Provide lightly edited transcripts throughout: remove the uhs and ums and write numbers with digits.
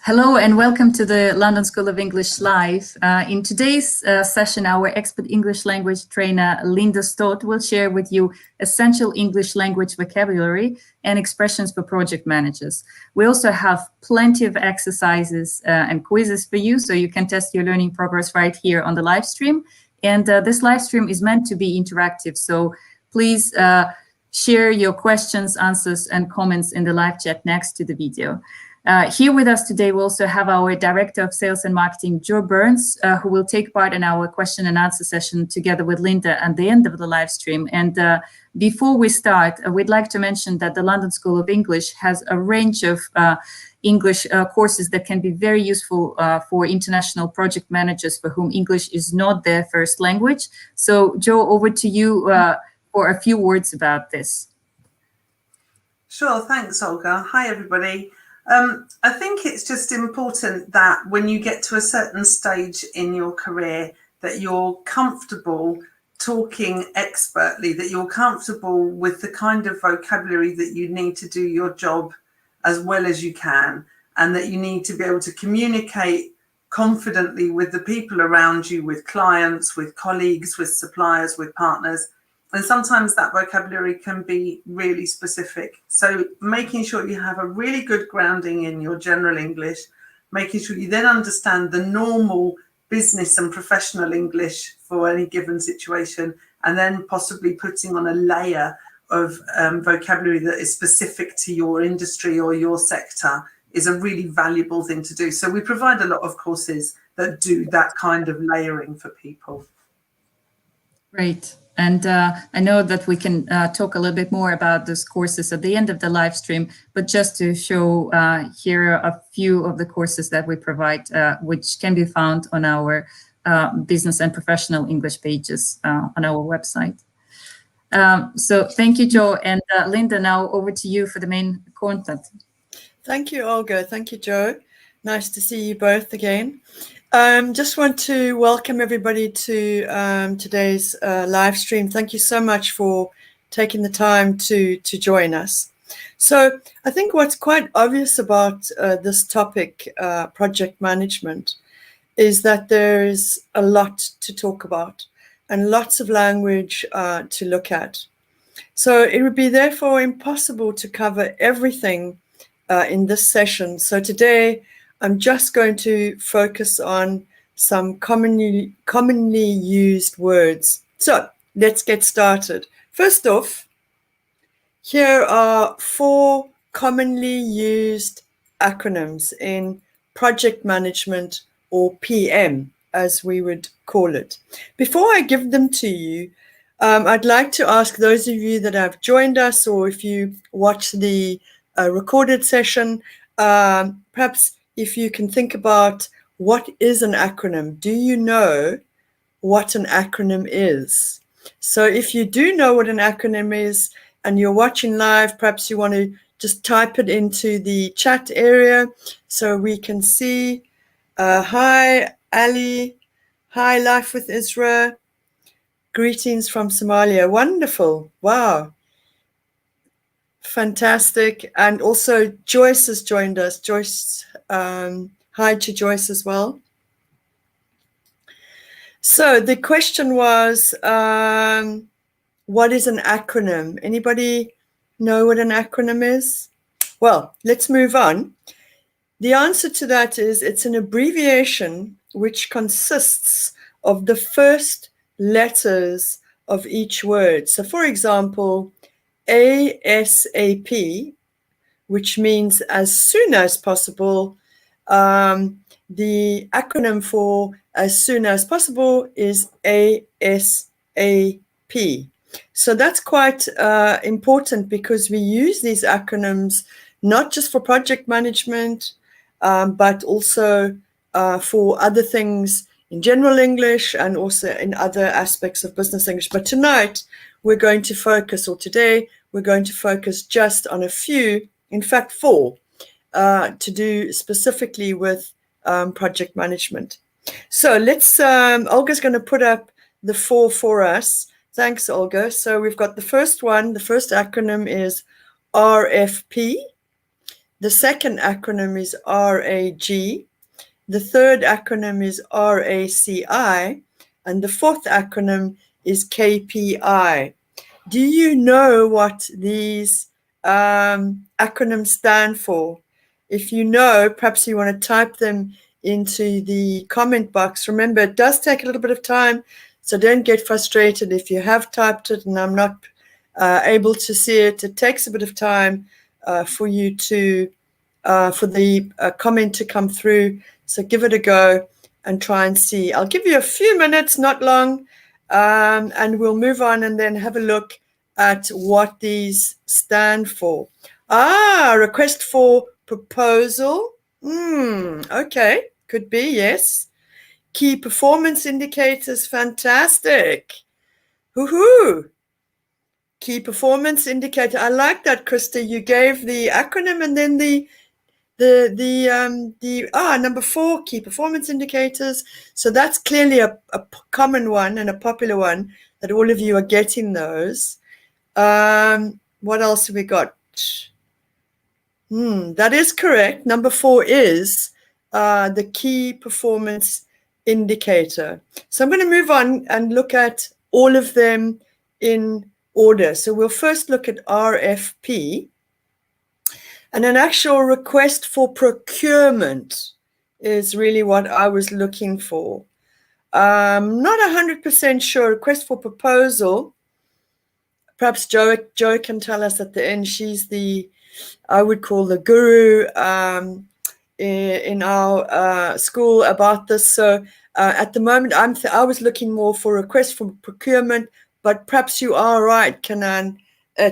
Hello and welcome to the London School of English Live. In today's session, our expert English language trainer, Linda Stott, will share with you essential English language vocabulary and expressions for project managers. We also have plenty of exercises and quizzes for you, so you can test your learning progress right here on the live stream. And this live stream is meant to be interactive, so please share your questions, answers, and comments in the live chat next to the video. Here with us today, we also have our Director of Sales and Marketing, Joe Burns, who will take part in our question and answer session together with Linda at the end of the live stream. And before we start, we'd like to mention that the London School of English has a range of English courses that can be very useful for international project managers for whom English is not their first language. So, Joe, over to you for a few words about this. Sure, thanks, Olga. Hi, everybody. I think it's just important that when you get to a certain stage in your career that you're comfortable talking expertly, that you're comfortable with the kind of vocabulary that you need to do your job as well as you can, and that you need to be able to communicate confidently with the people around you, with clients, with colleagues, with suppliers, with partners. And sometimes that vocabulary can be really specific. So making sure you have a really good grounding in your general English, making sure you then understand the normal business and professional English for any given situation, and then possibly putting on a layer of vocabulary that is specific to your industry or your sector is a really valuable thing to do. So we provide a lot of courses that do that kind of layering for people. Great. And I know that we can talk a little bit more about those courses at the end of the live stream, but just to show here are a few of the courses that we provide, which can be found on our business and professional English pages on our website. So thank you, Joe. And Linda, now over to you for the main content. Thank you, Olga. Thank you, Joe. Nice to see you both again. Just want to welcome everybody to today's live stream. Thank you so much for taking the time to join us. So I think what's quite obvious about this topic, project management, is that there is a lot to talk about and lots of language to look at. So it would be therefore impossible to cover everything in this session. So today, I'm just going to focus on some commonly used words. So let's get started. First off, here are 4 commonly used acronyms in project management, or PM, as we would call it. Before I give them to you, I'd like to ask those of you that have joined us, or if you watch the recorded session, perhaps if you can think about what is an acronym. Do you know what an acronym is? So if you do know what an acronym is and you're watching live, perhaps you want to just type it into the chat area so we can see. Hi, Ali. Hi, Life with Isra. Greetings from Somalia. Wonderful. Wow. Fantastic. And also Joyce has joined us. Joyce, hi to Joyce as well. So the question was, what is an acronym? Anybody know what an acronym is? Well, let's move on. The answer to that is it's an abbreviation which consists of the first letters of each word. So for example, ASAP, which means as soon as possible. The acronym for as soon as possible is ASAP. So that's quite important because we use these acronyms not just for project management, but also for other things in general English and also in other aspects of business English. But tonight we're going to focus, or today we're going to focus just on a few, in fact 4, to do specifically with project management. So let's, Olga's going to put up the 4 for us. Thanks, Olga. So we've got the first one. The first acronym is RFP. The second acronym is RAG. The third acronym is RACI. And the fourth acronym is KPI. Do you know what these acronyms stand for? If you know, perhaps you want to type them into the comment box. Remember, it does take a little bit of time, so don't get frustrated if you have typed it and I'm not able to see it. It takes a bit of time for you to, for the comment to come through. So give it a go and try and see. I'll give you a few minutes, not long, and we'll move on and then have a look at what these stand for. Request for proposal. Okay, could be, yes. Key performance indicators, fantastic. Woohoo! Key performance indicator. I like that, Krista. You gave the acronym and then number 4, key performance indicators. So that's clearly a common one and a popular one that all of you are getting those. What else have we got? That is correct. Number 4 is the key performance indicator. So I'm going to move on and look at all of them in order. So we'll first look at RFP. And an actual request for procurement is really what I was looking for. Not 100% sure. Request for proposal. Perhaps Jo can tell us at the end. She's the, I would call the guru in our school about this. So at the moment, I was looking more for request for procurement, but perhaps you are right, Kanan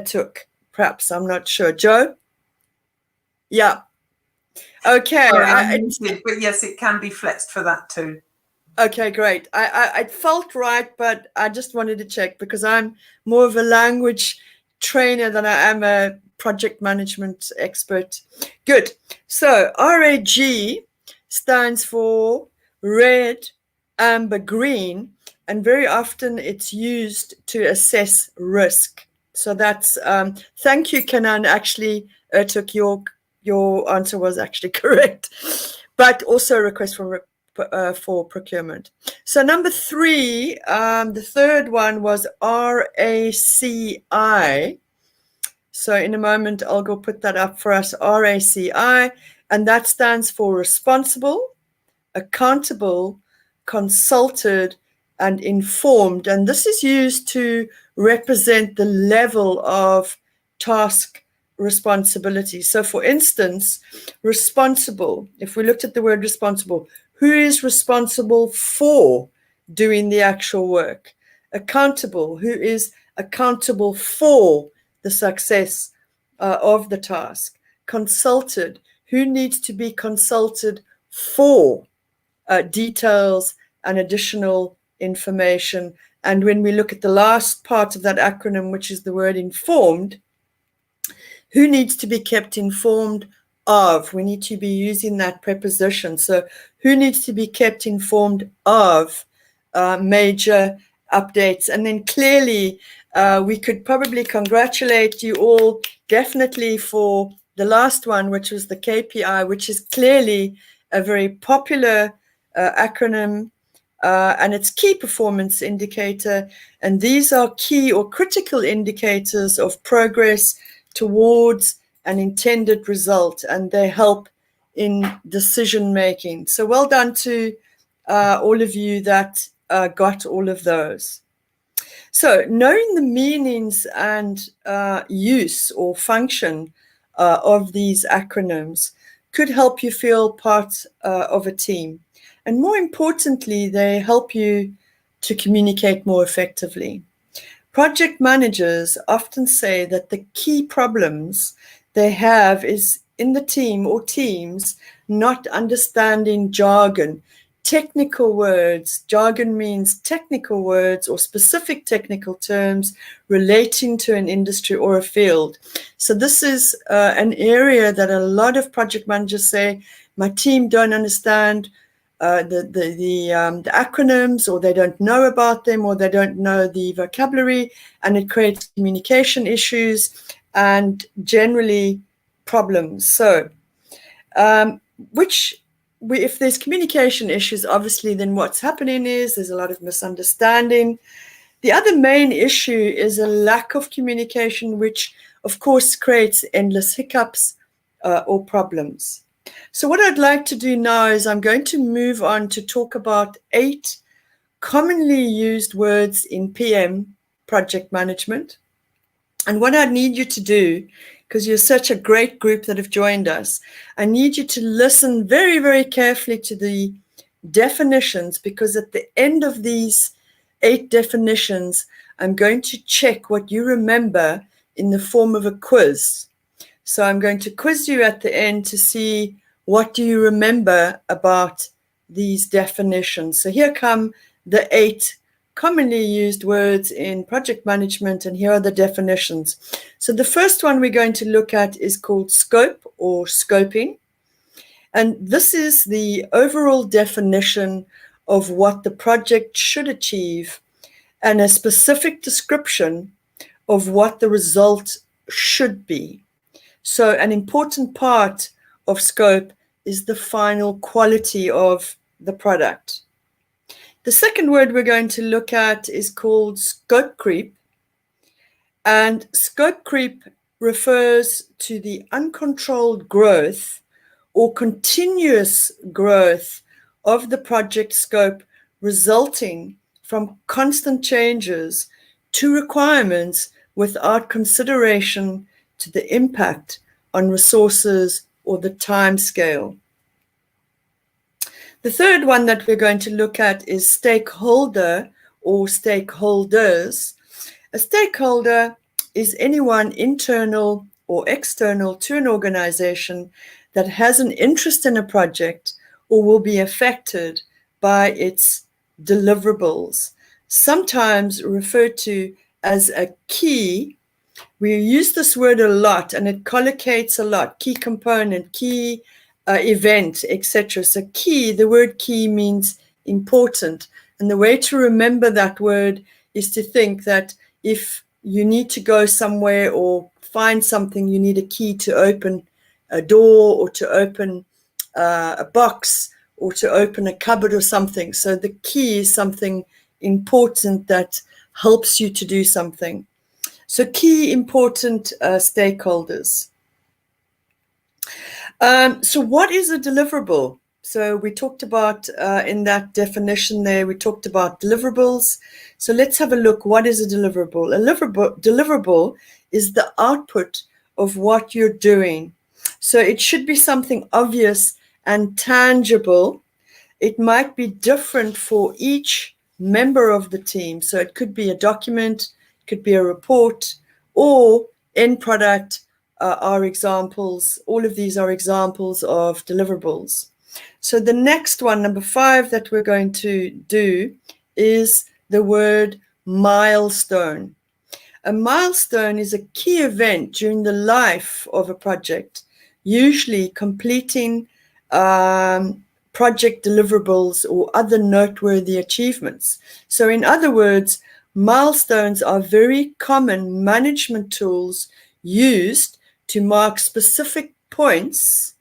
took. Perhaps, I'm not sure. Jo? Yeah. Okay. But yes, it can be flexed for that too. Okay, great. I felt right, but I just wanted to check because I'm more of a language trainer than I am a project management expert. Good. So RAG stands for red, amber, green, and very often it's used to assess risk. So that's thank you, Kanan. Actually, took your answer was actually correct, but also a request for procurement. So number 3, the third one was RACI. So in a moment, I'll go put that up for us, RACI, and that stands for responsible, accountable, consulted, and informed. And this is used to represent the level of task responsibility. So for instance, responsible, if we looked at the word responsible, who is responsible for doing the actual work? Accountable, who is accountable for the success of the task? Consulted, who needs to be consulted for details and additional information? And when we look at the last part of that acronym, which is the word informed, who needs to be kept informed of? We need to be using that preposition. So who needs to be kept informed of major updates? And then clearly we could probably congratulate you all definitely for the last one, which was the KPI, which is clearly a very popular acronym, and it's key performance indicator. And these are key or critical indicators of progress towards an intended result, and they help in decision making. So well done to all of you that got all of those. So knowing the meanings and use or function of these acronyms could help you feel part of a team. And more importantly, they help you to communicate more effectively. Project managers often say that the key problems they have is in the team or teams not understanding jargon, technical words. Jargon means technical words or specific technical terms relating to an industry or a field. So this is an area that a lot of project managers say, my team don't understand the acronyms, or they don't know about them, or they don't know the vocabulary, and it creates communication issues and generally problems. So if there's communication issues, obviously, then what's happening is there's a lot of misunderstanding. The other main issue is a lack of communication, which, of course, creates endless hiccups or problems. So what I'd like to do now is I'm going to move on to talk about 8 commonly used words in PM, project management. And what I need you to do, because you're such a great group that have joined us, I need you to listen very, very carefully to the definitions, because at the end of these 8 definitions, I'm going to check what you remember in the form of a quiz. So I'm going to quiz you at the end to see what do you remember about these definitions. So here come the 8 commonly used words in project management, and here are the definitions. So the first one we're going to look at is called scope or scoping. And this is the overall definition of what the project should achieve and a specific description of what the result should be. So an important part of scope is the final quality of the product. The second word we're going to look at is called scope creep. And scope creep refers to the uncontrolled growth or continuous growth of the project scope resulting from constant changes to requirements without consideration to the impact on resources or the time scale. The third one that we're going to look at is stakeholder or stakeholders. A stakeholder is anyone internal or external to an organization that has an interest in a project or will be affected by its deliverables, sometimes referred to as a key. We use this word a lot and it collocates a lot: key component, key event, etc. So key, the word key means important. And the way to remember that word is to think that if you need to go somewhere or find something, you need a key to open a door or to open a box or to open a cupboard or something. So the key is something important that helps you to do something. So key important stakeholders. So what is a deliverable? So we talked about in that definition there, we talked about deliverables. So let's have a look. What is a deliverable? A deliverable is the output of what you're doing. So it should be something obvious and tangible. It might be different for each member of the team. So it could be a document, it could be a report, or end product are examples. All of these are examples of deliverables. So the next one, number 5, that we're going to do is the word milestone. A milestone is a key event during the life of a project, usually completing project deliverables or other noteworthy achievements. So in other words, milestones are very common management tools used to mark specific points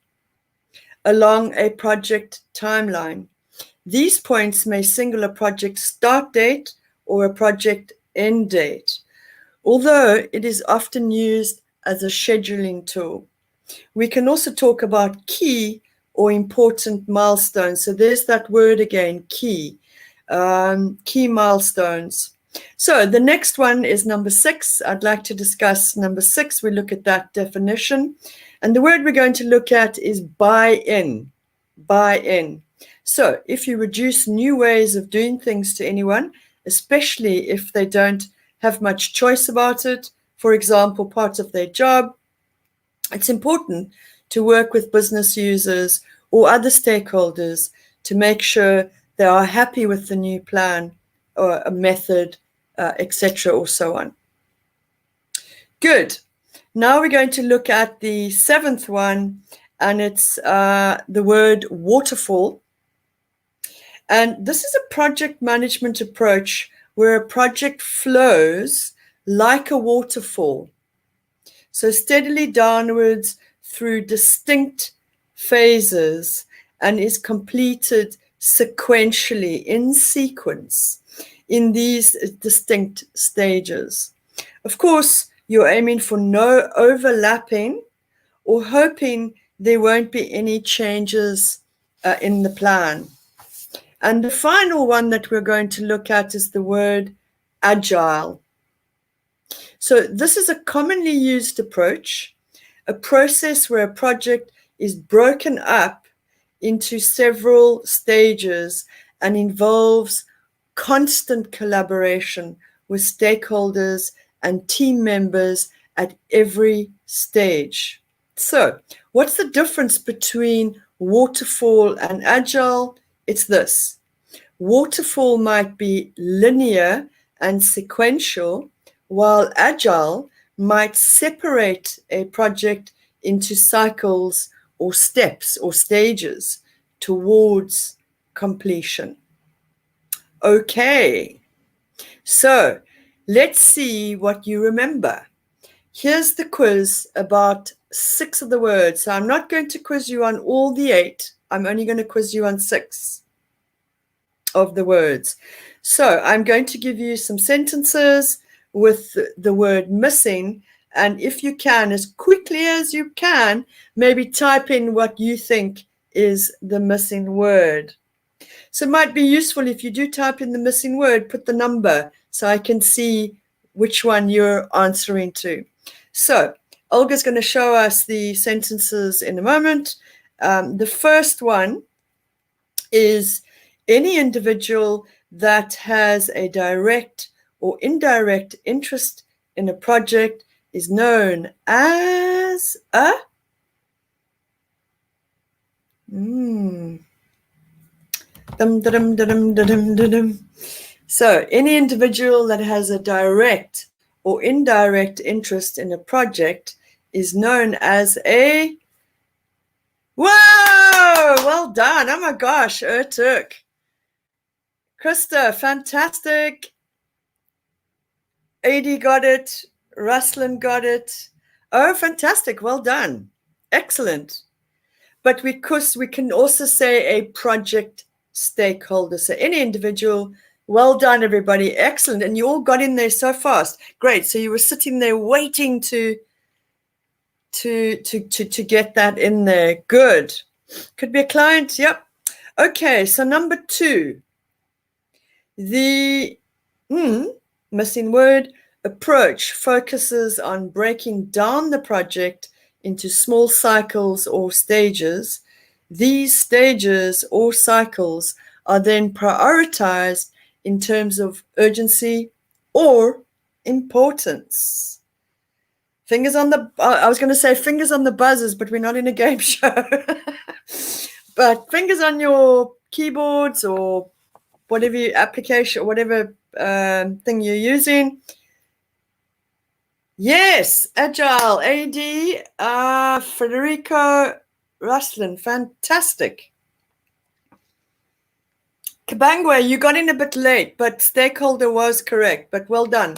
along a project timeline. These points may signal a project start date or a project end date, although it is often used as a scheduling tool. We can also talk about key or important milestones. So there's that word again, key, key milestones. So the next one is number 6. I'd like to discuss number 6. We look at that definition. And the word we're going to look at is buy-in. Buy-in. So if you reduce new ways of doing things to anyone, especially if they don't have much choice about it, for example, part of their job, it's important to work with business users or other stakeholders to make sure they are happy with the new plan or a method, etc., or so on. Good. Now we're going to look at the 7th one, and it's the word waterfall. And this is a project management approach where a project flows like a waterfall. So steadily downwards through distinct phases and is completed sequentially, in sequence, in these distinct stages. Of course, you're aiming for no overlapping or hoping there won't be any changes in the plan. And the final one that we're going to look at is the word agile. So this is a commonly used approach, a process where a project is broken up into several stages and involves constant collaboration with stakeholders and team members at every stage. So, what's the difference between waterfall and agile? It's this. Waterfall might be linear and sequential, while agile might separate a project into cycles or steps or stages towards completion. Okay, so let's see what you remember. Here's the quiz about 6 of the words. So I'm not going to quiz you on all the 8. I'm only going to quiz you on 6 of the words. So I'm going to give you some sentences with the word missing. And if you can, as quickly as you can, maybe type in what you think is the missing word. So it might be useful if you do type in the missing word, put the number so I can see which one you're answering to. So Olga's going to show us the sentences in a moment. The first one is any individual that has a direct or indirect interest in a project is known as a So any individual that has a direct or indirect interest in a project is known as a Whoa! Well done. Oh my gosh, Ertuk. Krista, fantastic. AD got it. Ruslan got it. Oh, fantastic. Well done. Excellent. But we can also say a project stakeholder. So any individual. Well done, everybody. Excellent. And you all got in there so fast. Great. So you were sitting there waiting to get that in there. Good. Could be a client. Yep. Okay. So number 2, the missing word approach focuses on breaking down the project into small cycles or stages. These stages or cycles are then prioritized in terms of urgency or importance. Fingers on the, I was going to say fingers on the buzzers, but we're not in a game show. But fingers on your keyboards or whatever application, whatever thing you're using. Yes, Agile, AD, Federico Ruslan, fantastic. Kabangwe, you got in a bit late, but stakeholder was correct, but well done.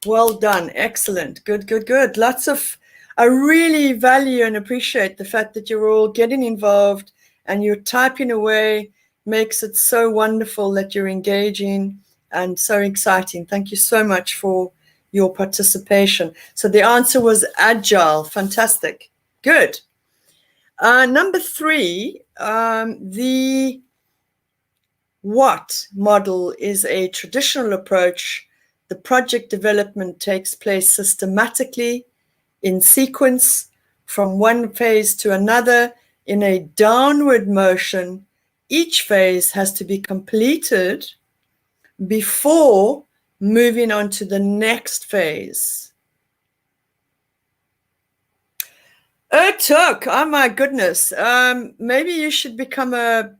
Well done. Excellent. Good, good, good. I really value and appreciate the fact that you're all getting involved and you're typing away. Makes it so wonderful that you're engaging and so exciting. Thank you so much for your participation. So the answer was agile. Fantastic. Good. Number 3, the what model is a traditional approach. The project development takes place systematically in sequence from one phase to another in a downward motion. Each phase has to be completed before moving on to the next phase. Ertuk, oh my goodness. Maybe you should become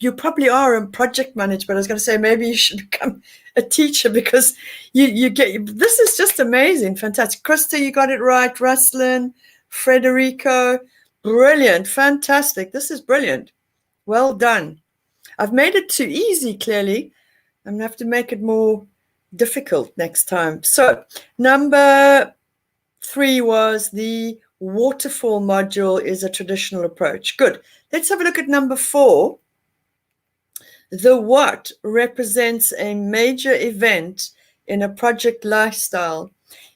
you probably are a project manager, but I was going to say maybe you should become a teacher because you get, this is just amazing. Fantastic. Krista, you got it right. Ruslan, Federico, brilliant. Fantastic. This is brilliant. Well done. I've made it too easy, clearly. I'm going to have to make it more difficult next time. So number 3 was the waterfall module is a traditional approach. Good. Let's have a look at number 4. The what represents a major event in a project lifestyle.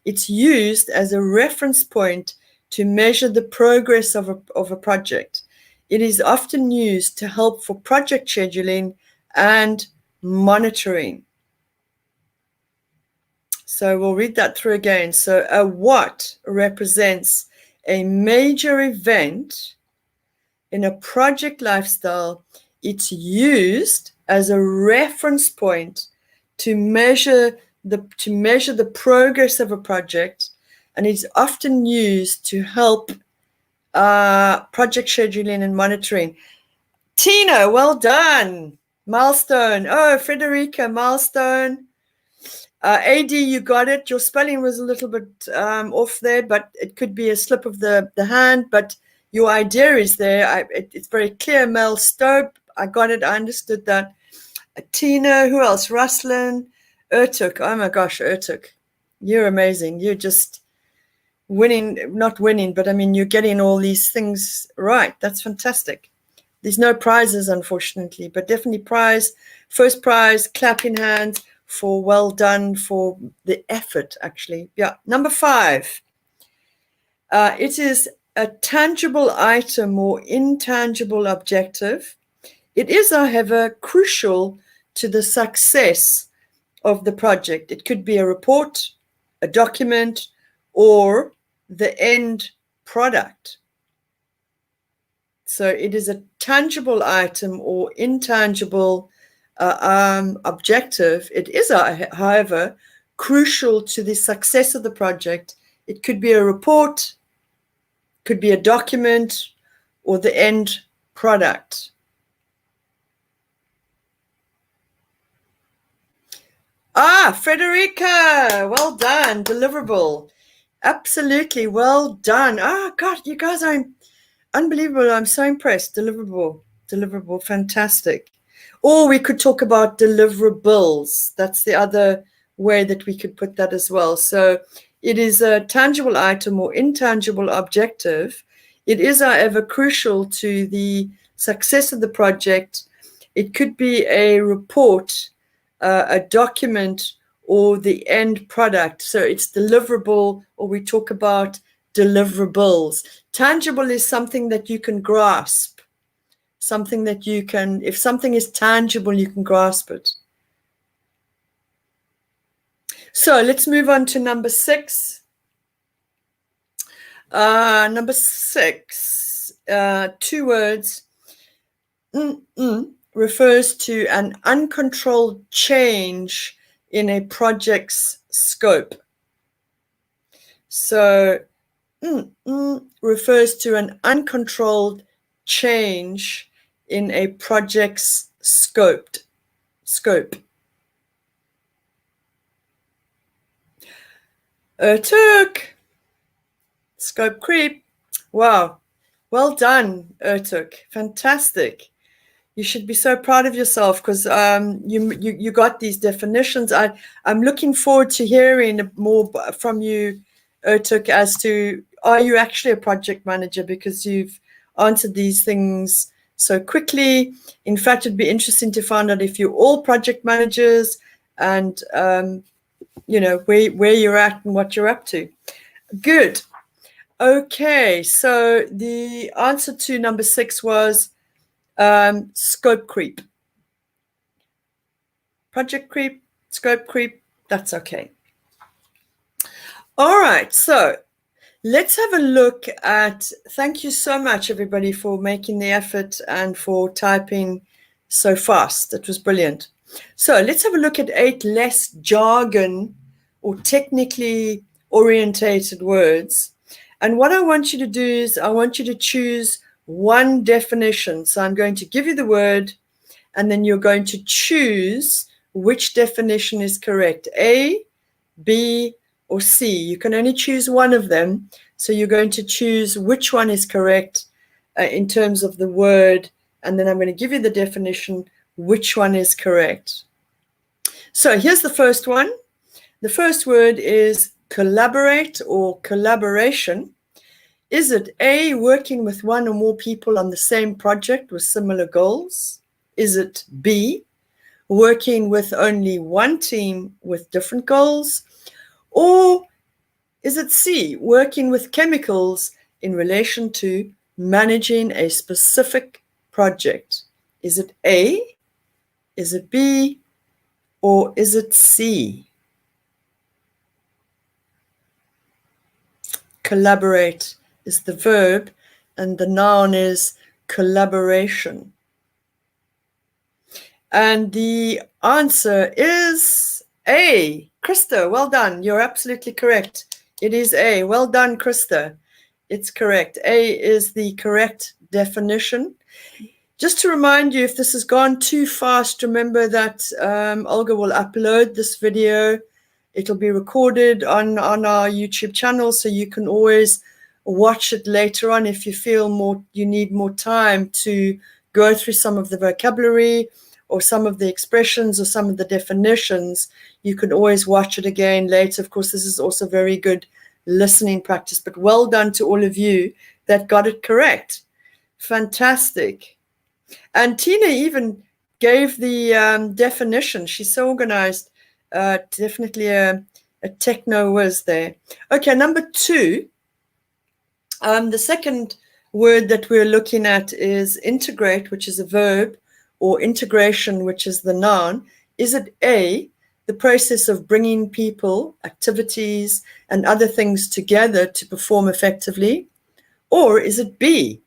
It's used as a reference point to measure the progress of a project. It is often used to help for project scheduling and monitoring. So we'll read that through again. So a what represents a major event in a project lifestyle. It's used as a reference point to measure the progress of a project, and it's often used to help project scheduling and monitoring. Tina, well done. Milestone. Oh, Frederica, milestone. AD, you got it. Your spelling was a little bit off there, but it could be a slip of the hand, but your idea is there. It's very clear. Mel Stope, I got it. I understood that. Tina, who else? Ruslan, Ertuk. Oh my gosh, Ertuk. You're amazing. You're just winning, not winning, but I mean, you're getting all these things right. That's fantastic. There's no prizes, unfortunately, but definitely first prize, clapping hands for well done for the effort, actually. Yeah. Number 5. It is a tangible item or intangible objective. It is, however, crucial to the success of the project. It could be a report, a document, or the end product. So it is a tangible item or intangible objective. It is, however, crucial to the success of the project. It could be a report, could be a document, or the end product. Frederica, well done. Deliverable. Absolutely, well done. God, you guys are unbelievable. I'm so impressed. Deliverable, fantastic. Or we could talk about deliverables. That's the other way that we could put that as well. So it is a tangible item or intangible objective. It is, however, crucial to the success of the project. It could be a report, a document, or the end product. So it's deliverable, or we talk about deliverables. Tangible is something that you can grasp, something that you can, if something is tangible, you can grasp it. So let's move on to number 6. Number 6, 2 words. Refers to an uncontrolled change in a project's scope. So refers to an uncontrolled change in a project's scope. Ertuk. Scope creep. Wow. Well done, Ertuk. Fantastic. You should be so proud of yourself because you got these definitions. I'm looking forward to hearing more from you, Ertuk, as to, are you actually a project manager, because you've answered these things so quickly. In fact, it'd be interesting to find out if you're all project managers and, where you're at and what you're up to. Good. Okay, so the answer to number 6 was scope creep. Project creep, scope creep, that's okay. All right, so let's have a look at, thank you so much, everybody, for making the effort and for typing so fast. That was brilliant. So let's have a look at 8 less jargon or technically orientated words. And what I want you to do is I want you to choose one definition. So I'm going to give you the word, and then you're going to choose which definition is correct, A, B, or C. You can only choose one of them. So you're going to choose which one is correct in terms of the word, and then I'm going to give you the definition, which one is correct. So here's the first one. The first word is collaborate or collaboration? Is it A, working with one or more people on the same project with similar goals? Is it B, working with only one team with different goals? Or is it C, working with chemicals in relation to managing a specific project? Is it A, is it B, or is it C? Collaborate is the verb, and the noun is collaboration. And the answer is A. Krista, well done. You're absolutely correct. It is A. Well done, Krista. It's correct. A is the correct definition. Just to remind you, if this has gone too fast, remember that Olga will upload this video. It'll be recorded on our YouTube channel, so you can always watch it later on if you feel you need more time to go through some of the vocabulary or some of the expressions or some of the definitions. You can always watch it again later. Of course, this is also very good listening practice, but well done to all of you that got it correct. Fantastic. And Tina even gave the definition. She's so organized. Definitely a techno whiz there. Okay, number 2. The second word that we're looking at is integrate, which is a verb, or integration, which is the noun. Is it A, the process of bringing people, activities, and other things together to perform effectively? Or is it B,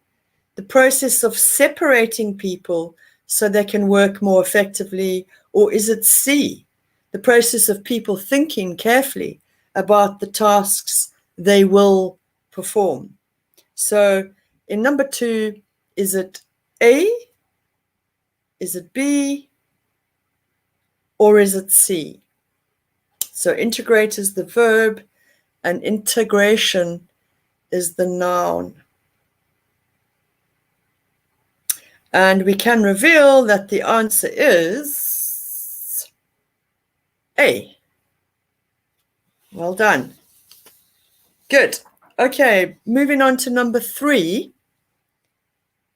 the process of separating people so they can work more effectively? Or is it C, the process of people thinking carefully about the tasks they will perform? So in number 2, is it A, is it B, or is it C? So integrate is the verb and integration is the noun. And we can reveal that the answer is A. Well done. Good. Okay, moving on to number 3.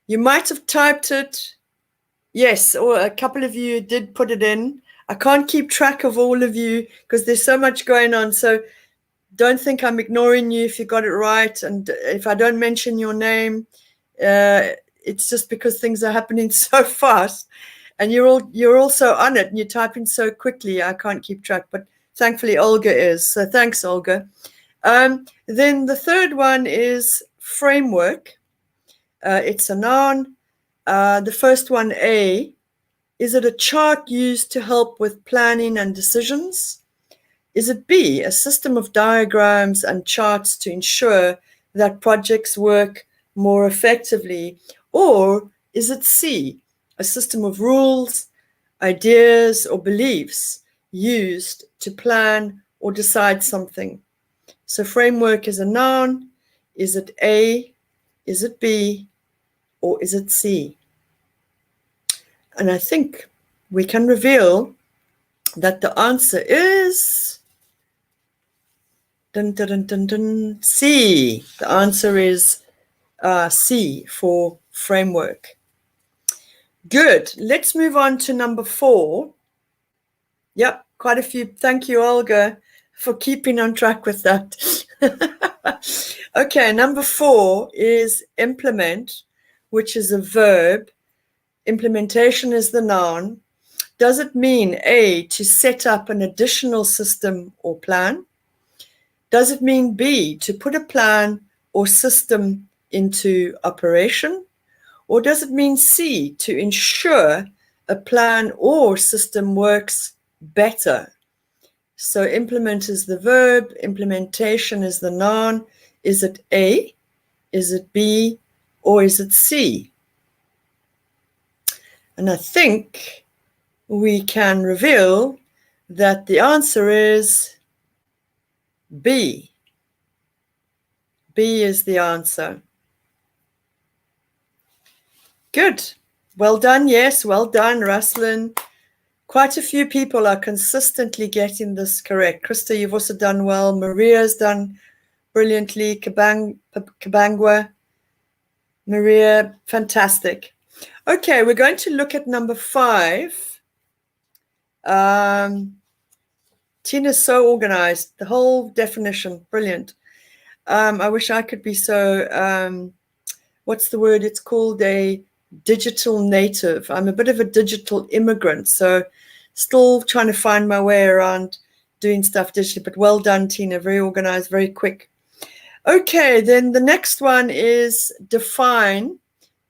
You might have typed it. Yes, or a couple of you did put it in. I can't keep track of all of you because there's so much going on. So don't think I'm ignoring you if you got it right. And if I don't mention your name, it's just because things are happening so fast. And you're also on it and you're typing so quickly, I can't keep track. But thankfully, Olga is. So thanks, Olga. Then the third one is framework. It's a noun. The first one, A, is it a chart used to help with planning and decisions? Is it B, a system of diagrams and charts to ensure that projects work more effectively? Or is it C, a system of rules, ideas, or beliefs used to plan or decide something? So framework is a noun. Is it A, is it B, or is it C? And I think we can reveal that the answer is dun, dun, dun, dun, dun, C. The answer is C for framework. Good. Let's move on to number 4. Yep, quite a few. Thank you, Olga, for keeping on track with that. Okay, number 4 is implement, which is a verb. Implementation is the noun. Does it mean A, to set up an additional system or plan? Does it mean B, to put a plan or system into operation? Or does it mean C, to ensure a plan or system works better? So implement is the verb, implementation is the noun. Is it A, is it B, or is it C? And I think we can reveal that the answer is B. B is the answer. Good. Well done. Yes, well done, Raslin. Quite a few people are consistently getting this correct. Krista, you've also done well. Maria's done brilliantly. Kabangwa. Maria, fantastic. Okay, we're going to look at number 5. Tina's so organized. The whole definition, brilliant. I wish I could be so, what's the word? It's called a digital native. I'm a bit of a digital immigrant, so still trying to find my way around doing stuff digitally, but well done, Tina. Very organized, very quick. Okay, then the next one is define.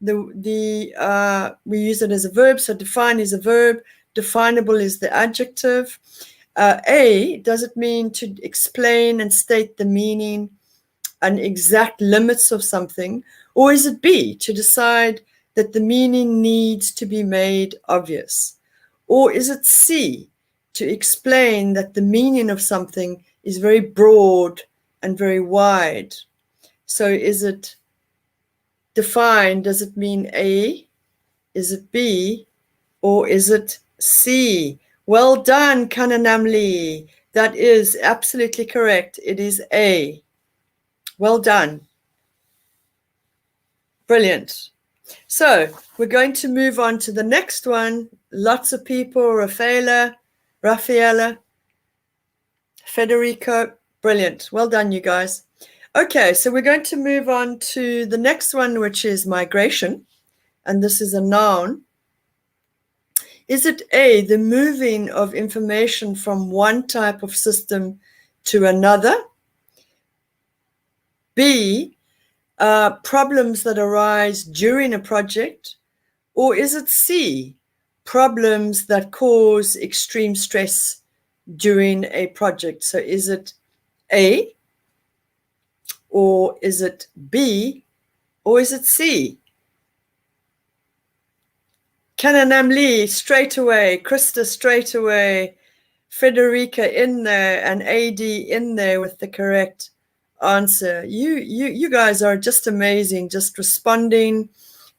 We use it as a verb, so define is a verb. Definable is the adjective. A, does it mean to explain and state the meaning and exact limits of something? Or is it B, to decide that the meaning needs to be made obvious? Or is it C, to explain that the meaning of something is very broad and very wide? So is it define, does it mean A? Is it B? Or is it C? Well done, Kananamli. That is absolutely correct. It is A. Well done. Brilliant. So we're going to move on to the next one. Lots of people, Raffaella, Federico. Brilliant. Well done, you guys. Okay, so we're going to move on to the next one, which is migration. And this is a noun. Is it A, the moving of information from one type of system to another? B, problems that arise during a project? Or is it C, problems that cause extreme stress during a project? So is it A, or is it B, or is it C? Kananam Lee, straight away. Krista, straight away. Federica in there, and AD in there with the correct answer. You guys are just amazing, just responding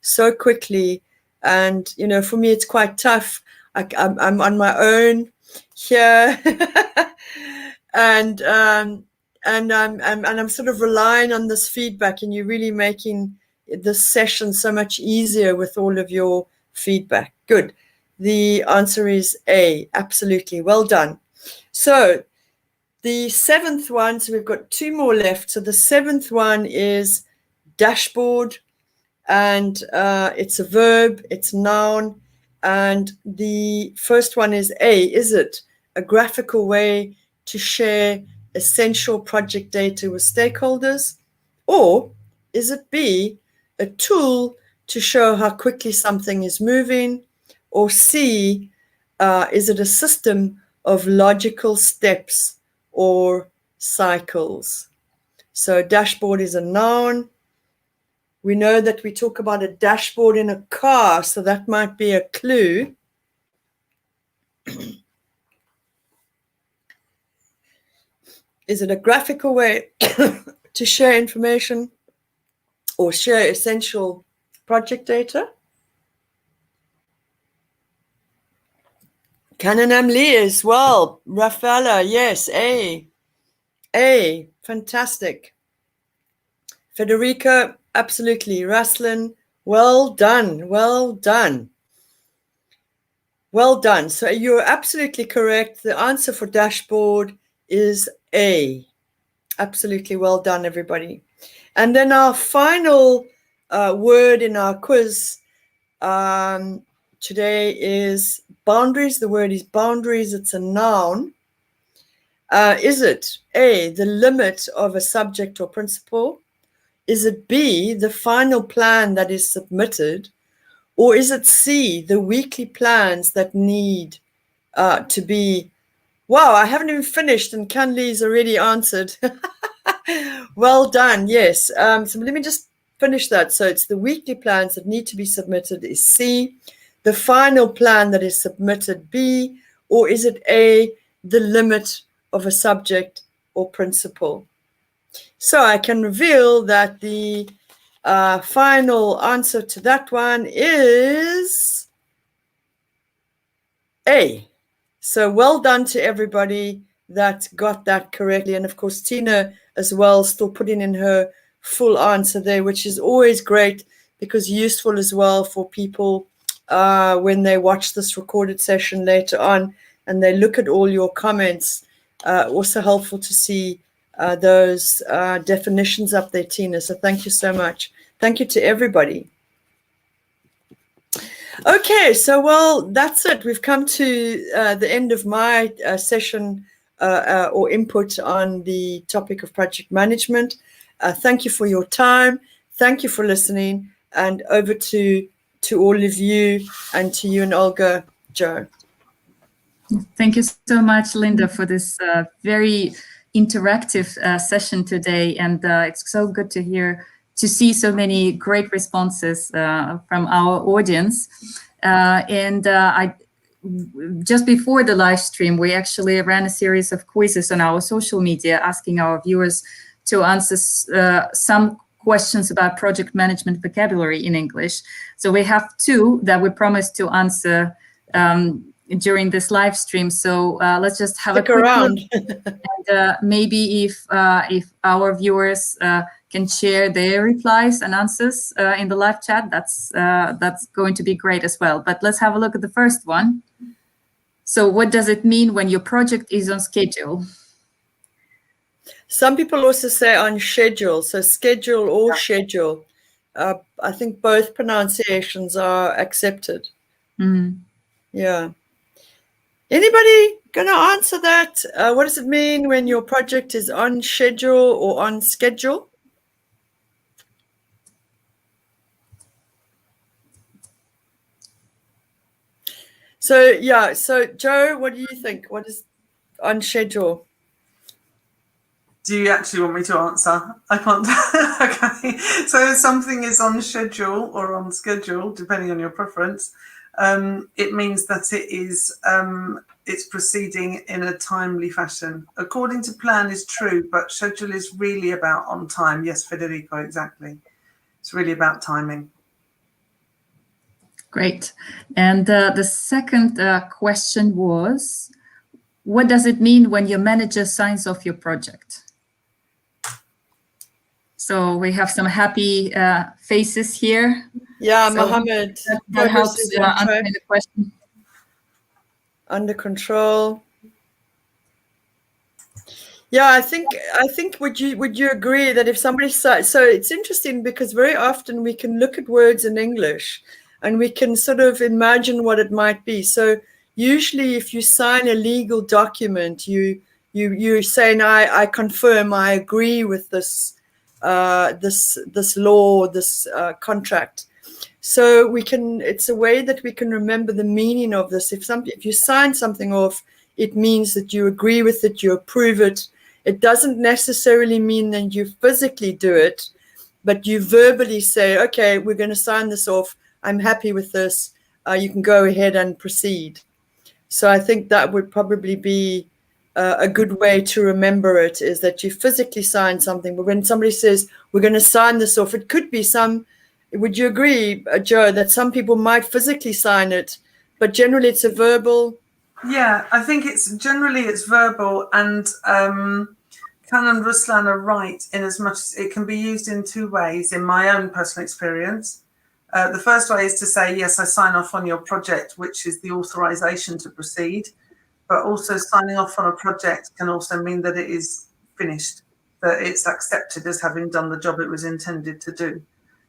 so quickly. And, you know, for me, it's quite tough. I'm on my own here. and I'm sort of relying on this feedback, and you're really making this session so much easier with all of your feedback. Good. The answer is A. Absolutely. Well done. So the 7th one, so we've got 2 more left. So the 7th one is dashboard, and it's a verb, it's noun. And the first one is A. Is it a graphical way to share essential project data with stakeholders? Or is it B, a tool to show how quickly something is moving? Or C, is it a system of logical steps or cycles? So dashboard is a noun. We know that we talk about a dashboard in a car, so that might be a clue. Is it a graphical way to share information or share essential project data? Kananam Lee as well. Rafaela, yes, A. A, fantastic. Federica, absolutely. Raslin, well done, well done. Well done. So you're absolutely correct. The answer for dashboard is A. Absolutely well done, everybody. And then our final word in our quiz today is boundaries. The word is boundaries. It's a noun. Is it A, the limit of a subject or principle? Is it B, the final plan that is submitted? Or is it C, the weekly plans that need to be? Wow, I haven't even finished, and Canley's already answered. Well done, yes. So let me just finish that. So it's the weekly plans that need to be submitted is C, the final plan that is submitted B, or is it A, the limit of a subject or principle? So I can reveal that the final answer to that one is A. So well done to everybody that got that correctly. And of course, Tina as well, still putting in her full answer there, which is always great because useful as well for people when they watch this recorded session later on and they look at all your comments. Also helpful to see those definitions up there, Tina. So thank you so much. Thank you to everybody. Okay, so well, that's it. We've come to the end of my session or input on the topic of project management. Thank you for your time. Thank you for listening. And over to all of you and to you and Olga, Joe. Thank you so much, Linda, for this very interactive session today. And it's so good to see so many great responses from our audience. I just before the live stream, we actually ran a series of quizzes on our social media, asking our viewers to answer some questions about project management vocabulary in English. So we have 2 that we promised to answer during this live stream. So let's just have Stick a quick around. look. And maybe if our viewers can share their replies and answers in the live chat, that's going to be great as well. But let's have a look at the first one. So what does it mean when your project is on schedule? Some people also say on schedule, so schedule or schedule. I think both pronunciations are accepted. Mm. Yeah. Anybody going to answer that? What does it mean when your project is on schedule or on schedule? So, yeah. So, Joe, what do you think? What is on schedule? Do you actually want me to answer? I can't. Okay. So if something is on schedule or on schedule, depending on your preference, it means that it is it's proceeding in a timely fashion. According to plan is true, but schedule is really about on time. Yes, Federico, exactly. It's really about timing. Great. And the second question was, what does it mean when your manager signs off your project? So we have some happy faces here. Yeah, So Mohammed. that helps answering the question. Under control. Yeah, I think would you agree that if somebody says, so it's interesting because very often we can look at words in English and we can sort of imagine what it might be. So usually if you sign a legal document, you're saying I confirm, I agree with this this law, this contract. So it's a way that we can remember the meaning of this. If you sign something off, it means that you agree with it, you approve it. It doesn't necessarily mean that you physically do it, but you verbally say, okay, we're going to sign this off. I'm happy with this. You can go ahead and proceed. So I think that would probably be a good way to remember it, is that you physically sign something. But when somebody says, we're going to sign this off, it could be would you agree, Joe, that some people might physically sign it, but generally it's a verbal? Yeah, I think it's verbal, and Can and Ruslan are right in as much as it can be used in 2 ways in my own personal experience. The first way is to say, yes, I sign off on your project, which is the authorization to proceed. But also signing off on a project can also mean that it is finished, that it's accepted as having done the job it was intended to do.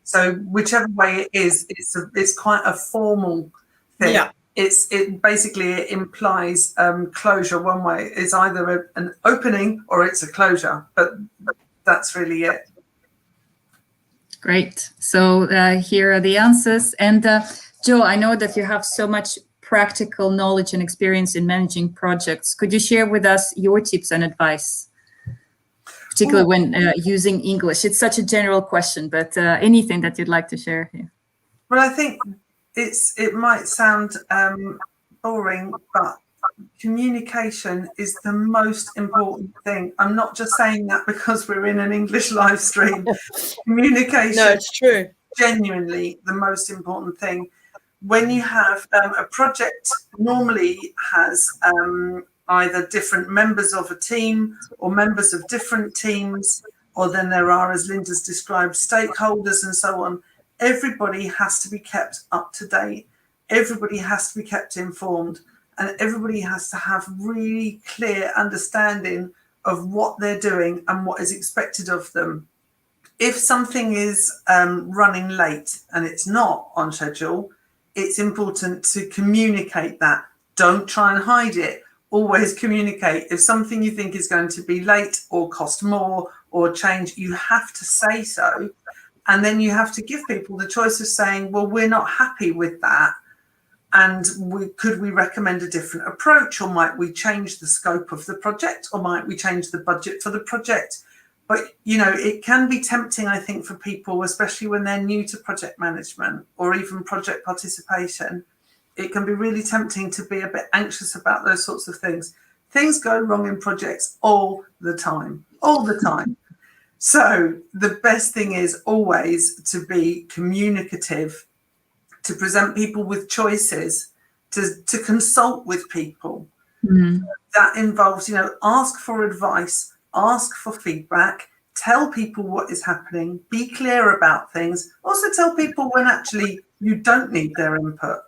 So whichever way it is, it's quite a formal thing. Yeah. It basically implies closure. One way is either an opening or it's a closure, but that's really it. Great. So here are the answers. And Joe, I know that you have so much practical knowledge and experience in managing projects. Could you share with us your tips and advice, particularly when using English? It's such a general question, but anything that you'd like to share here? Well, I think it might sound boring, but communication is the most important thing. I'm not just saying that because we're in an English live stream. Communication. No, it's true. Genuinely the most important thing. when you have a project normally has either different members of a team or members of different teams, or then there are, as Linda's described, stakeholders and so on. Everybody has to be kept up to date. Everybody has to be kept informed, and everybody has to have really clear understanding of what they're doing and what is expected of them. If something is running late and it's not on schedule, it's important to communicate that. Don't try and hide it. Always communicate. If something you think is going to be late or cost more or change, you have to say so. And then you have to give people the choice of saying, well, we're not happy with that. And could we recommend a different approach, or might we change the scope of the project, or might we change the budget for the project? But, you know, it can be tempting, I think, for people, especially when they're new to project management or even project participation. It can be really tempting to be a bit anxious about those sorts of things. Things go wrong in projects all the time. So the best thing is always to be communicative, to present people with choices, to consult with people. That involves, you know, ask for advice, ask for feedback, tell people what is happening, be clear about things. Also tell people when actually you don't need their input.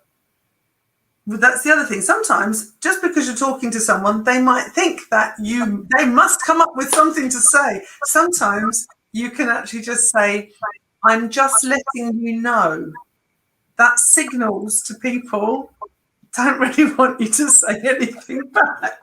But that's the other thing. Sometimes just because you're talking to someone, they might think that they must come up with something to say. Sometimes you can actually just say, I'm just letting you know. That signals to people, don't really want you to say anything back.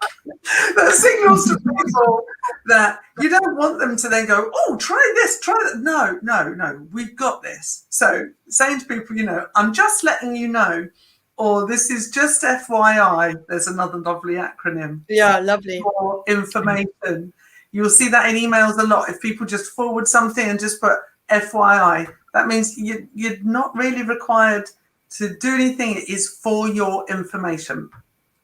That signals to people that you don't want them to then go, oh, try this, try that. No, we've got this. So saying to people, you know, I'm just letting you know, or this is just FYI. There's another lovely acronym. Yeah, lovely. For information. You'll see that in emails a lot. If people just forward something and just put FYI, that means you're not really required to do anything. It is for your information.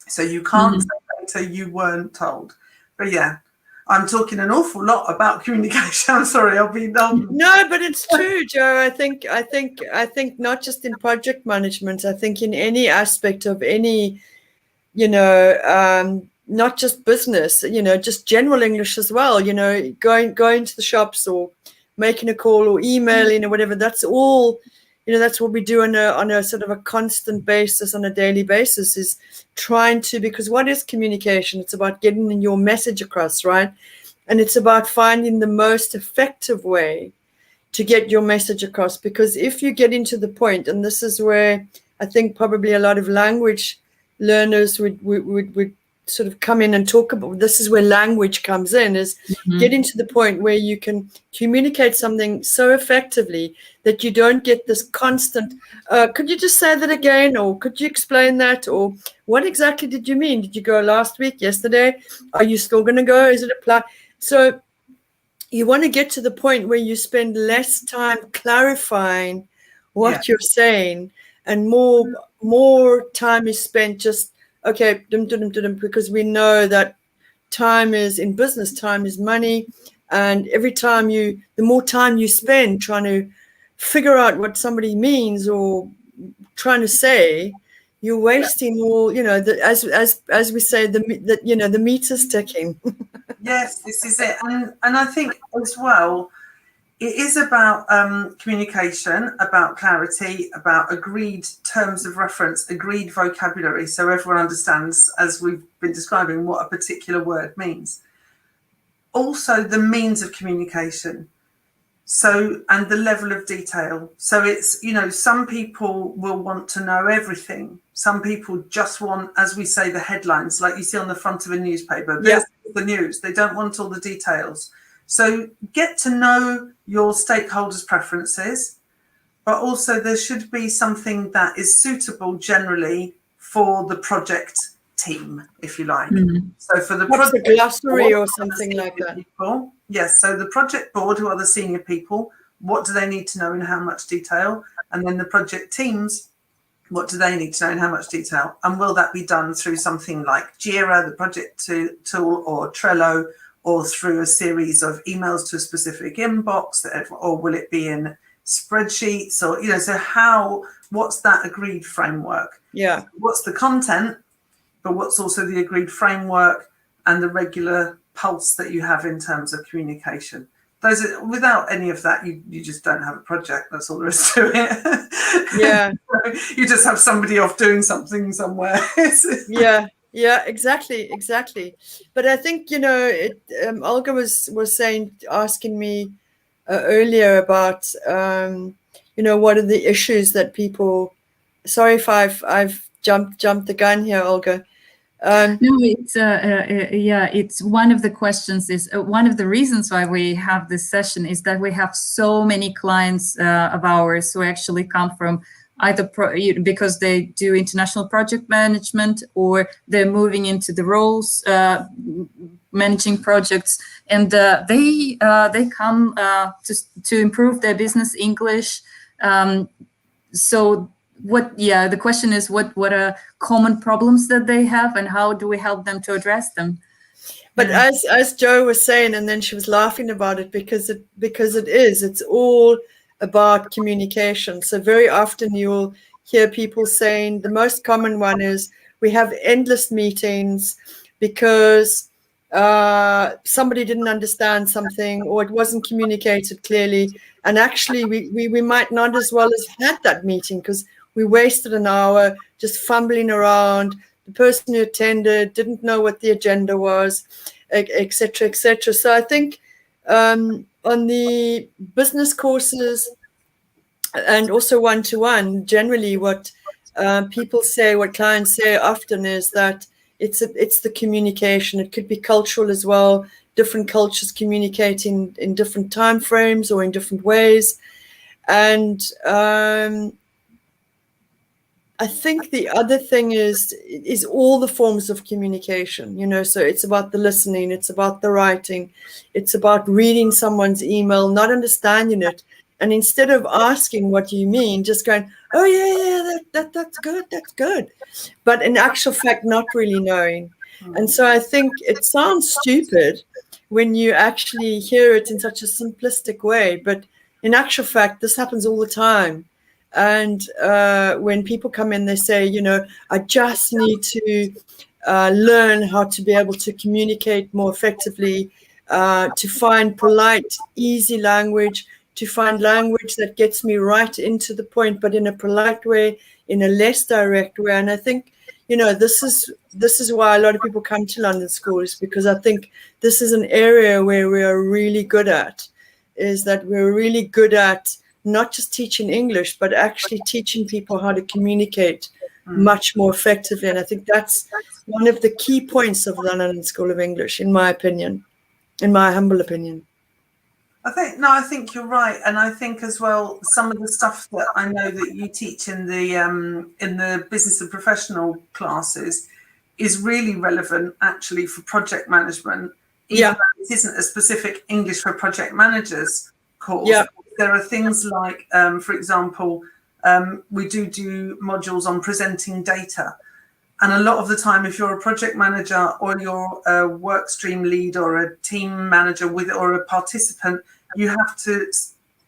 So you can't say later you weren't told. But yeah, I'm talking an awful lot about communication. I'm sorry, I'll be done. No, but it's true, Joe. I think not just in project management, I think in any aspect of any, you know, not just business, you know, just general English as well, you know, going to the shops or making a call or emailing or whatever, that's all, you know, that's what we do on a sort of a constant basis, on a daily basis, is trying to, because what is communication? It's about getting your message across, right? And it's about finding the most effective way to get your message across. Because if you get into the point, and this is where I think probably a lot of language learners would sort of come in and talk about, this is where language comes in, is getting to the point where you can communicate something so effectively that you don't get this constant, could you just say that again, or could you explain that, or what exactly did you mean? Did you go last week, yesterday? Are you still going to go? Is it apply? So you want to get to the point where you spend less time clarifying what you're saying, and more time is spent just, okay, because we know that time is, in business, time is money. And every time the more time you spend trying to figure out what somebody means or trying to say, you're wasting all, you know, as we say, the meter's ticking. Yes, this is it. And I think as well, it is about communication, about clarity, about agreed terms of reference, agreed vocabulary, so everyone understands, as we've been describing, what a particular word means. Also, the means of communication, so, and the level of detail. So it's, you know, some people will want to know everything. Some people just want, as we say, the headlines, like you see on the front of a newspaper. There's the news. They don't want all the details. So get to know your stakeholders' preferences, but also there should be something that is suitable generally for the project team, if you like. So for the project glossary board, or something like that. People, yes, so the project board, who are the senior people, what do they need to know in how much detail? And then the project teams, what do they need to know in how much detail? And will that be done through something like Jira, the project tool, or Trello, or through a series of emails to a specific inbox, or will it be in spreadsheets, or, you know, so what's that agreed framework? Yeah. What's the content, but what's also the agreed framework and the regular pulse that you have in terms of communication? Without any of that, you just don't have a project. That's all there is to it. Yeah. You just have somebody off doing something somewhere. Yeah, exactly. But I think, you know, Olga was asking me earlier about, you know, what are the issues that people. Sorry if I've jumped the gun here, Olga. No, it's it's one of the questions is one of the reasons why we have this session is that we have so many clients of ours who actually come from either because they do international project management, or they're moving into the roles managing projects, and they come to improve their business English. So the question is what are common problems that they have, and how do we help them to address them? But as Jo was saying, and then she was laughing about it because it's all about communication. So very often you'll hear people saying the most common one is we have endless meetings because somebody didn't understand something, or it wasn't communicated clearly, and actually we might not as well as had that meeting because we wasted an hour just fumbling around. The person who attended didn't know what the agenda was, etc., etc. So I think on the business courses and also one-to-one, generally what people say, what clients say often is that it's the communication. It could be cultural as well. Different cultures communicating in different time frames or in different ways. And I think the other thing is all the forms of communication, you know, so it's about the listening, it's about the writing, it's about reading someone's email, not understanding it. And instead of asking what do you mean, just going, oh, yeah, that's good. But in actual fact, not really knowing. And so I think it sounds stupid when you actually hear it in such a simplistic way. But in actual fact, this happens all the time. And when people come in, they say, you know, I just need to learn how to be able to communicate more effectively, to find polite, easy language, to find language that gets me right into the point, but in a polite way, in a less direct way. And I think, you know, this is why a lot of people come to London School, is because I think this is an area where we are really good at, is that we're really good at not just teaching English, but actually teaching people how to communicate much more effectively. And I think that's one of the key points of the London School of English, in my opinion, in my humble opinion. I think you're right. And I think as well, some of the stuff that I know that you teach in the business and professional classes is really relevant actually for project management. Even though it isn't a specific English for project managers course. Yeah. There are things like, for example, we do modules on presenting data. And a lot of the time, if you're a project manager or you're a work stream lead or a team manager or a participant, you have to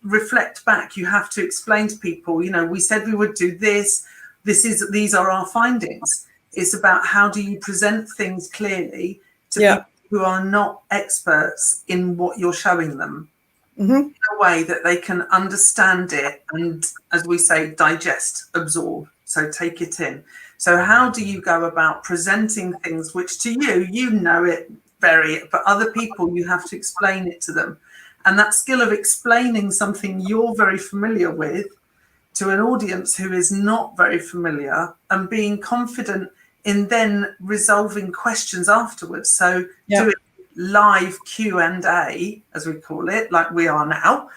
reflect back. You have to explain to people, you know, we said we would do this. These are our findings. It's about how do you present things clearly to people who are not experts in what you're showing them. In a way that they can understand it and, as we say, digest, absorb, so take it in. So how do you go about presenting things which to you know it but other people, you have to explain it to them. And that skill of explaining something you're very familiar with to an audience who is not very familiar, and being confident in then resolving questions afterwards. So do it live Q&A, as we call it, like we are now,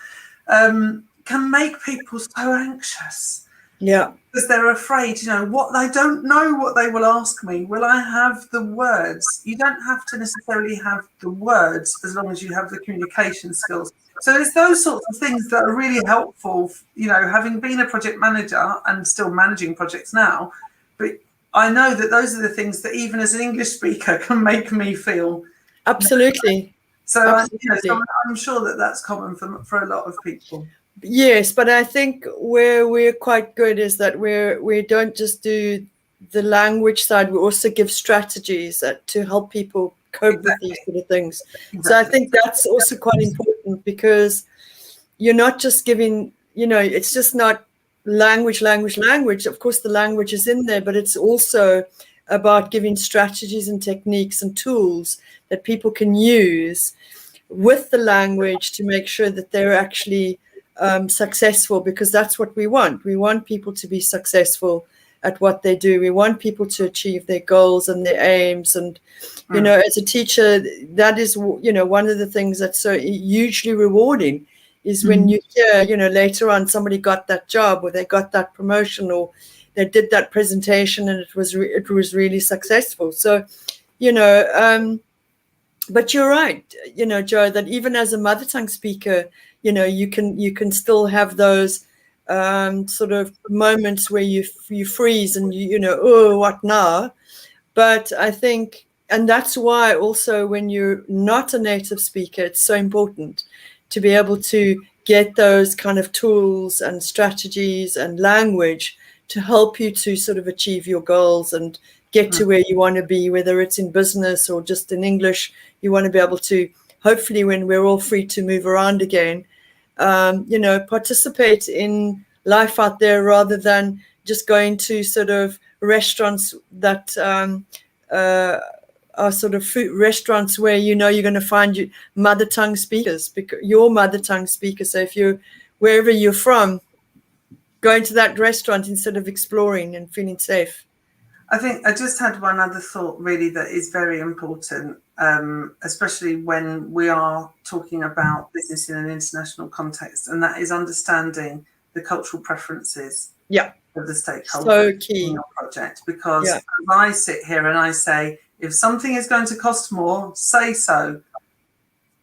can make people so anxious. Yeah. Because they're afraid, you know, I don't know what they will ask me. Will I have the words? You don't have to necessarily have the words as long as you have the communication skills. So it's those sorts of things that are really helpful, you know, having been a project manager and still managing projects now. But I know that those are the things that even as an English speaker can make me feel. Absolutely. So, You know, so I'm sure that that's common for a lot of people. Yes, but I think where we're quite good is that we don't just do the language side, we also give strategies to help people cope with these sort of things. So I think that's also quite important, because you're not just giving, it's just not language. Of course, the language is in there, but it's also about giving strategies and techniques and tools that people can use with the language to make sure that they're actually successful, because that's what we want. We want people to be successful at what they do. We want people to achieve their goals and their aims. And, as a teacher, that is, one of the things that's so hugely rewarding is when you hear, later on somebody got that job, or they got that promotion, or they did that presentation and it was really successful. So, but you're right, Joe, that even as a mother tongue speaker, you can still have those sort of moments where you freeze and oh, what now? But I think, and that's why also when you're not a native speaker, it's so important to be able to get those kind of tools and strategies and language to help you to sort of achieve your goals and get to where you want to be, whether it's in business or just in English. You want to be able to, hopefully when we're all free to move around again, participate in life out there, rather than just going to sort of restaurants that are sort of food restaurants where you're going to find your mother tongue speakers, because your mother tongue speakers. So if you're wherever you're from, going to that restaurant instead of exploring and feeling safe. I think I just had one other thought really that is very important, especially when we are talking about business in an international context, and that is understanding the cultural preferences of the stakeholders in your project. Because as I sit here and I say, if something is going to cost more, say so.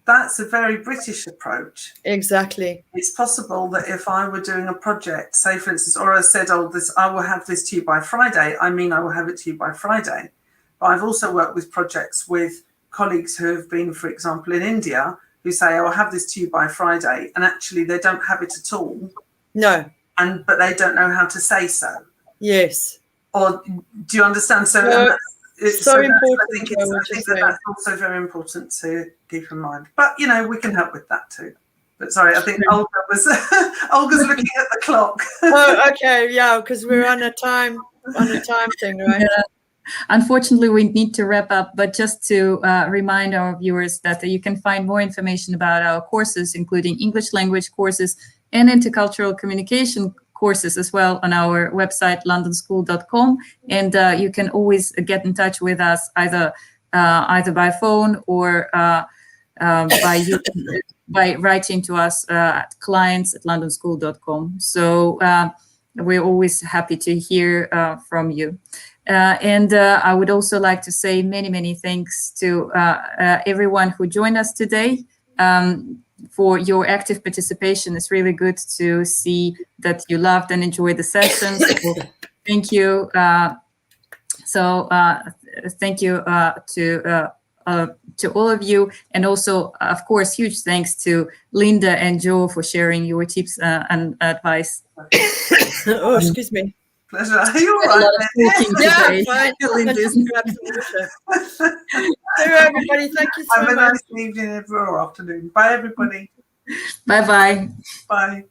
That's a very British approach. Exactly. It's possible that if I were doing a project, say for instance, or I said, I will have this to you by Friday, I mean I will have it to you by Friday. But I've also worked with projects with colleagues who have been, for example, in India, who say, I'll have this to you by Friday, and actually they don't have it at all. No. But they don't know how to say so. Yes. Or do you understand? So it's so important. I think that's also very important to keep in mind. But we can help with that too. But sorry, I think Olga's looking at the clock. Oh, okay, yeah, because we're on a time thing, right? Yeah. Unfortunately, we need to wrap up, but just to remind our viewers that you can find more information about our courses, including English language courses and intercultural communication courses as well, on our website, londonschool.com. And you can always get in touch with us either by phone or by writing to us at clients@londonschool.com. So we're always happy to hear from you. And I would also like to say many, many thanks to everyone who joined us today. For your active participation. It's really good to see that you loved and enjoyed the sessions. So thank you. Thank you to all of you, and also, of course, huge thanks to Linda and Joe for sharing your tips and advice. Oh, excuse me. Pleasure. Are you all A lot right? of talking today. Hello, everybody. Thank you so much. Have a nice evening or afternoon. Bye, everybody. Bye-bye. Bye.